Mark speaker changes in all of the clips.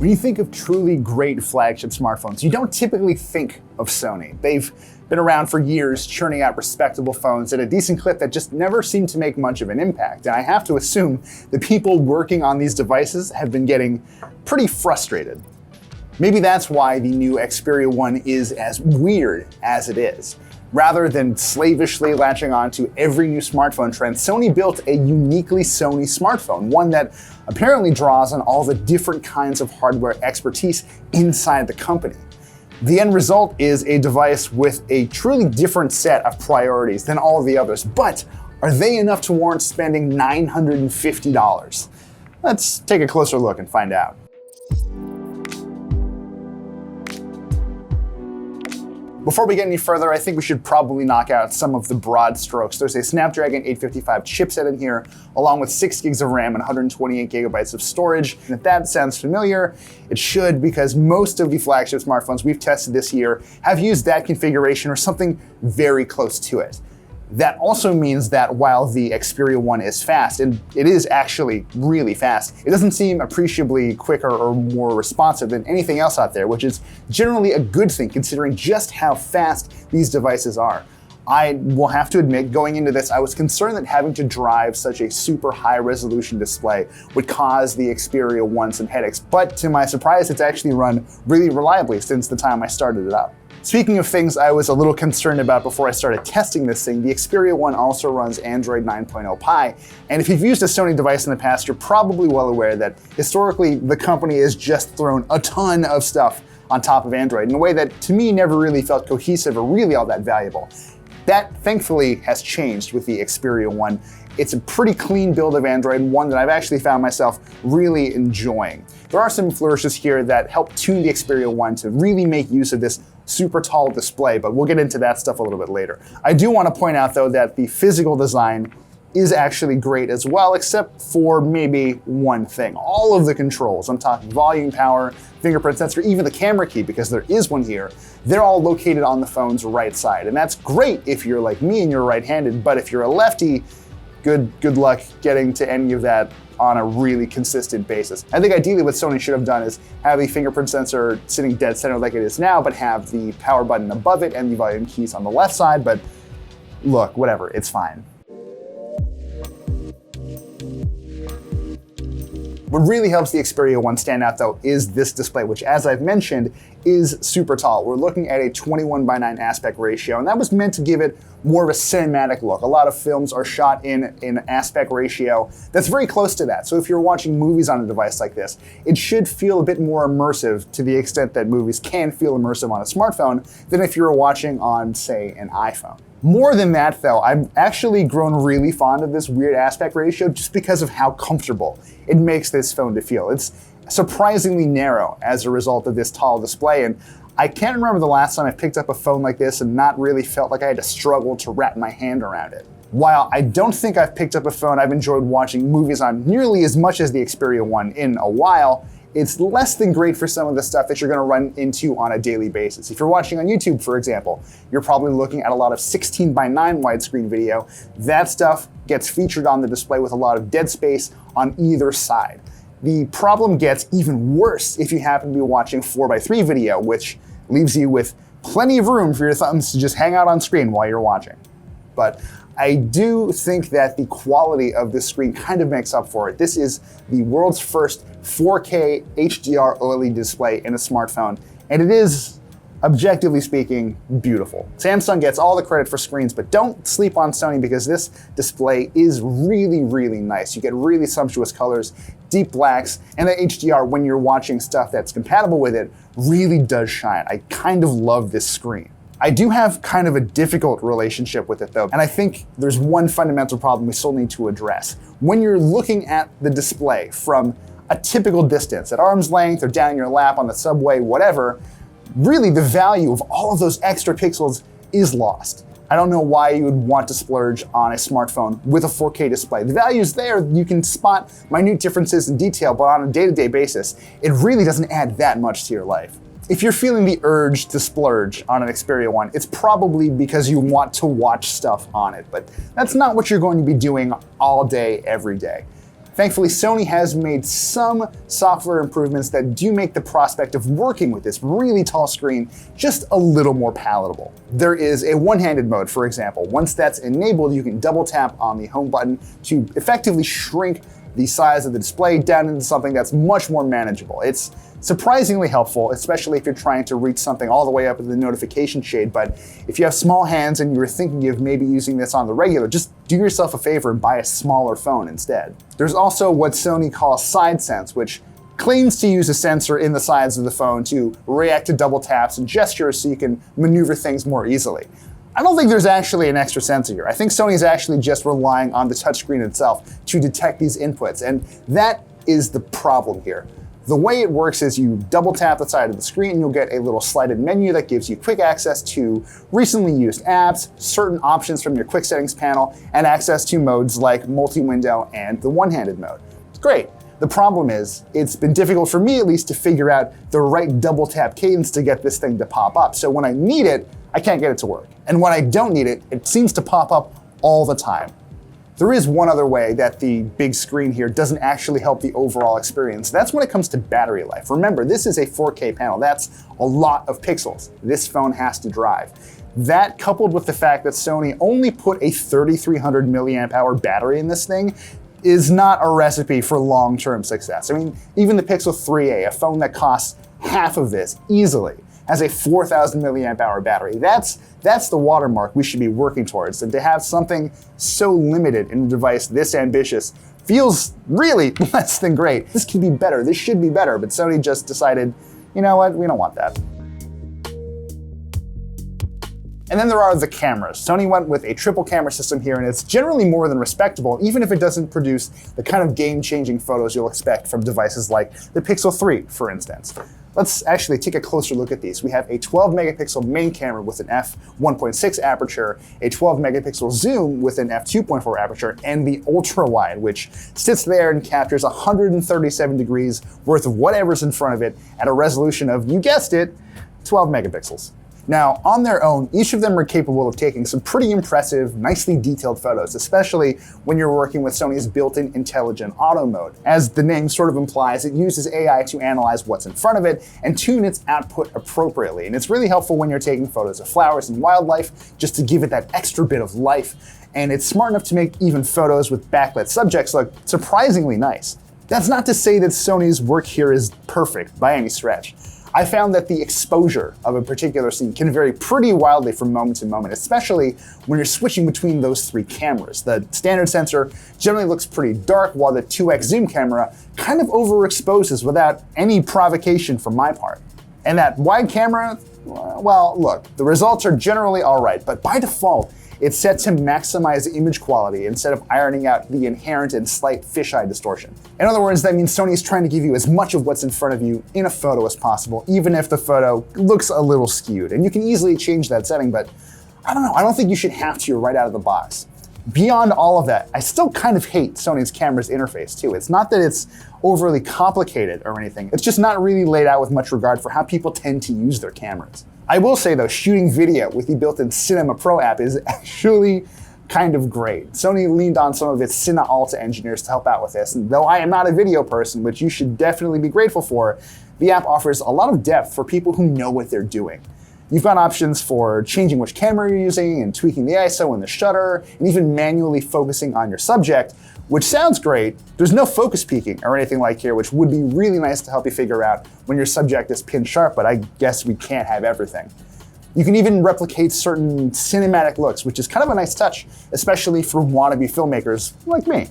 Speaker 1: When you think of truly great flagship smartphones, you don't typically think of Sony. They've been around for years, churning out respectable phones at a decent clip that just never seemed to make much of an impact. And I have to assume the people working on these devices have been getting pretty frustrated. Maybe that's why the new Xperia 1 is as weird as it is. Rather than slavishly latching onto every new smartphone trend, Sony built a uniquely Sony smartphone, one that apparently draws on all the different kinds of hardware expertise inside the company. The end result is a device with a truly different set of priorities than all of the others, but are they enough to warrant spending $950? Let's take a closer look and find out. Before we get any further, I think we should probably knock out some of the broad strokes. There's a Snapdragon 855 chipset in here, along with 6 gigs of RAM and 128 gigabytes of storage. And if that sounds familiar, it should, because most of the flagship smartphones we've tested this year have used that configuration or something very close to it. That also means that while the Xperia 1 is fast, and it is actually really fast, it doesn't seem appreciably quicker or more responsive than anything else out there, which is generally a good thing considering just how fast these devices are. I will have to admit, going into this, I was concerned that having to drive such a super high resolution display would cause the Xperia 1 some headaches, but to my surprise, it's actually run really reliably since the time I started it up. Speaking of things I was a little concerned about before I started testing this thing, the Xperia 1 also runs Android 9.0 Pie, and if you've used a Sony device in the past, you're probably well aware that historically the company has just thrown a ton of stuff on top of Android in a way that to me never really felt cohesive or really all that valuable. That thankfully has changed with the Xperia 1. It's a pretty clean build of Android, one that I've actually found myself really enjoying. There are some flourishes here that help tune the Xperia 1 to really make use of this super tall display, but we'll get into that stuff a little bit later. I do want to point out though that the physical design is actually great as well, except for maybe one thing. All of the controls, I'm talking volume, power, fingerprint sensor, even the camera key, because there is one here, they're all located on the phone's right side. And that's great if you're like me and you're right-handed, but if you're a lefty, good luck getting to any of that on a really consistent basis. I think ideally what Sony should have done is have the fingerprint sensor sitting dead center like it is now, but have the power button above it and the volume keys on the left side, but look, whatever, it's fine. What really helps the Xperia 1 stand out though is this display, which as I've mentioned, is super tall. We're looking at a 21:9 aspect ratio, and that was meant to give it more of a cinematic look. A lot of films are shot in an aspect ratio that's very close to that. So if you're watching movies on a device like this, it should feel a bit more immersive to the extent that movies can feel immersive on a smartphone than if you were watching on, say, an iPhone. More than that though, I've actually grown really fond of this weird aspect ratio just because of how comfortable it makes this phone to feel. It's surprisingly narrow as a result of this tall display, and I can't remember the last time I picked up a phone like this and not really felt like I had to struggle to wrap my hand around it. While I don't think I've picked up a phone I've enjoyed watching movies on nearly as much as the Xperia 1 in a while, it's less than great for some of the stuff that you're going to run into on a daily basis. If you're watching on YouTube, for example, you're probably looking at a lot of 16:9 widescreen video. That stuff gets featured on the display with a lot of dead space on either side. The problem gets even worse if you happen to be watching 4:3 video, which leaves you with plenty of room for your thumbs to just hang out on screen while you're watching. But I do think that the quality of this screen kind of makes up for it. This is the world's first 4K HDR OLED display in a smartphone, and it is, objectively speaking, beautiful. Samsung gets all the credit for screens, but don't sleep on Sony because this display is really, really nice. You get really sumptuous colors, deep blacks, and the HDR when you're watching stuff that's compatible with it really does shine. I kind of love this screen. I do have kind of a difficult relationship with it though, and I think there's one fundamental problem we still need to address. When you're looking at the display from a typical distance, at arm's length or down your lap on the subway, whatever, really the value of all of those extra pixels is lost. I don't know why you would want to splurge on a smartphone with a 4K display. The value's there, you can spot minute differences in detail, but on a day-to-day basis, it really doesn't add that much to your life. If you're feeling the urge to splurge on an Xperia 1, it's probably because you want to watch stuff on it, but that's not what you're going to be doing all day, every day. Thankfully, Sony has made some software improvements that do make the prospect of working with this really tall screen just a little more palatable. There is a one-handed mode, for example. Once that's enabled, you can double tap on the home button to effectively shrink the size of the display down into something that's much more manageable. It's surprisingly helpful, especially if you're trying to reach something all the way up in the notification shade, but if you have small hands and you were thinking of maybe using this on the regular, just do yourself a favor and buy a smaller phone instead. There's also what Sony calls Side Sense, which claims to use a sensor in the sides of the phone to react to double taps and gestures so you can maneuver things more easily. I don't think there's actually an extra sensor here. I think Sony's actually just relying on the touchscreen itself to detect these inputs, and that is the problem here. The way it works is you double tap the side of the screen and you'll get a little slided menu that gives you quick access to recently used apps, certain options from your quick settings panel, and access to modes like multi-window and the one-handed mode. It's great. The problem is, it's been difficult for me at least to figure out the right double tap cadence to get this thing to pop up. So when I need it, I can't get it to work. And when I don't need it, it seems to pop up all the time. There is one other way that the big screen here doesn't actually help the overall experience. That's when it comes to battery life. Remember, this is a 4K panel. That's a lot of pixels this phone has to drive. That, coupled with the fact that Sony only put a 3,300 milliamp hour battery in this thing, is not a recipe for long-term success. I mean, even the Pixel 3a, a phone that costs half of this easily, has a 4,000 milliamp hour battery. That's the watermark we should be working towards. And to have something so limited in a device this ambitious feels really less than great. This can be better, this should be better, but Sony just decided, you know what, we don't want that. And then there are the cameras. Sony went with a triple camera system here, and it's generally more than respectable, even if it doesn't produce the kind of game-changing photos you'll expect from devices like the Pixel 3, for instance. Let's actually take a closer look at these. We have a 12 megapixel main camera with an f1.6 aperture, a 12 megapixel zoom with an f2.4 aperture, and the ultra wide, which sits there and captures 137 degrees worth of whatever's in front of it at a resolution of, you guessed it, 12 megapixels. Now, on their own, each of them are capable of taking some pretty impressive, nicely detailed photos, especially when you're working with Sony's built-in intelligent auto mode. As the name sort of implies, it uses AI to analyze what's in front of it and tune its output appropriately. And it's really helpful when you're taking photos of flowers and wildlife, just to give it that extra bit of life. And it's smart enough to make even photos with backlit subjects look surprisingly nice. That's not to say that Sony's work here is perfect by any stretch. I found that the exposure of a particular scene can vary pretty wildly from moment to moment, especially when you're switching between those three cameras. The standard sensor generally looks pretty dark, while the 2x zoom camera kind of overexposes without any provocation from my part. And that wide camera, well, look, the results are generally all right, but by default, it's set to maximize image quality instead of ironing out the inherent and slight fisheye distortion. In other words, that means Sony is trying to give you as much of what's in front of you in a photo as possible, even if the photo looks a little skewed. And you can easily change that setting, but I don't know, I don't think you should have to right out of the box. Beyond all of that, I still kind of hate Sony's camera's interface too. It's not that it's overly complicated or anything, it's just not really laid out with much regard for how people tend to use their cameras. I will say though, shooting video with the built-in Cinema Pro app is actually kind of great. Sony leaned on some of its Cine Alta engineers to help out with this, and though I am not a video person, which you should definitely be grateful for, the app offers a lot of depth for people who know what they're doing. You've got options for changing which camera you're using and tweaking the ISO and the shutter, and even manually focusing on your subject, which sounds great. There's no focus peaking or anything like here, which would be really nice to help you figure out when your subject is pin sharp, but I guess we can't have everything. You can even replicate certain cinematic looks, which is kind of a nice touch, especially for wannabe filmmakers like me.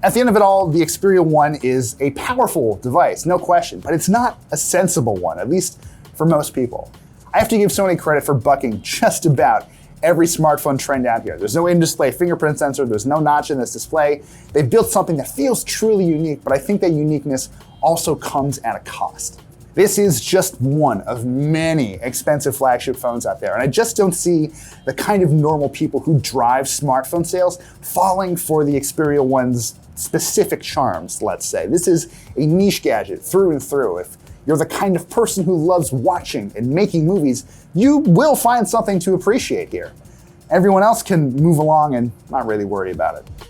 Speaker 1: At the end of it all, the Xperia 1 is a powerful device, no question, but it's not a sensible one, at least for most people. I have to give Sony credit for bucking just about every smartphone trend out here. There's no in-display fingerprint sensor, there's no notch in this display. They've built something that feels truly unique, but I think that uniqueness also comes at a cost. This is just one of many expensive flagship phones out there, and I just don't see the kind of normal people who drive smartphone sales falling for the Xperia 1's specific charms, let's say. This is a niche gadget through and through. If you're the kind of person who loves watching and making movies, you will find something to appreciate here. everyone else can move along and not really worry about it.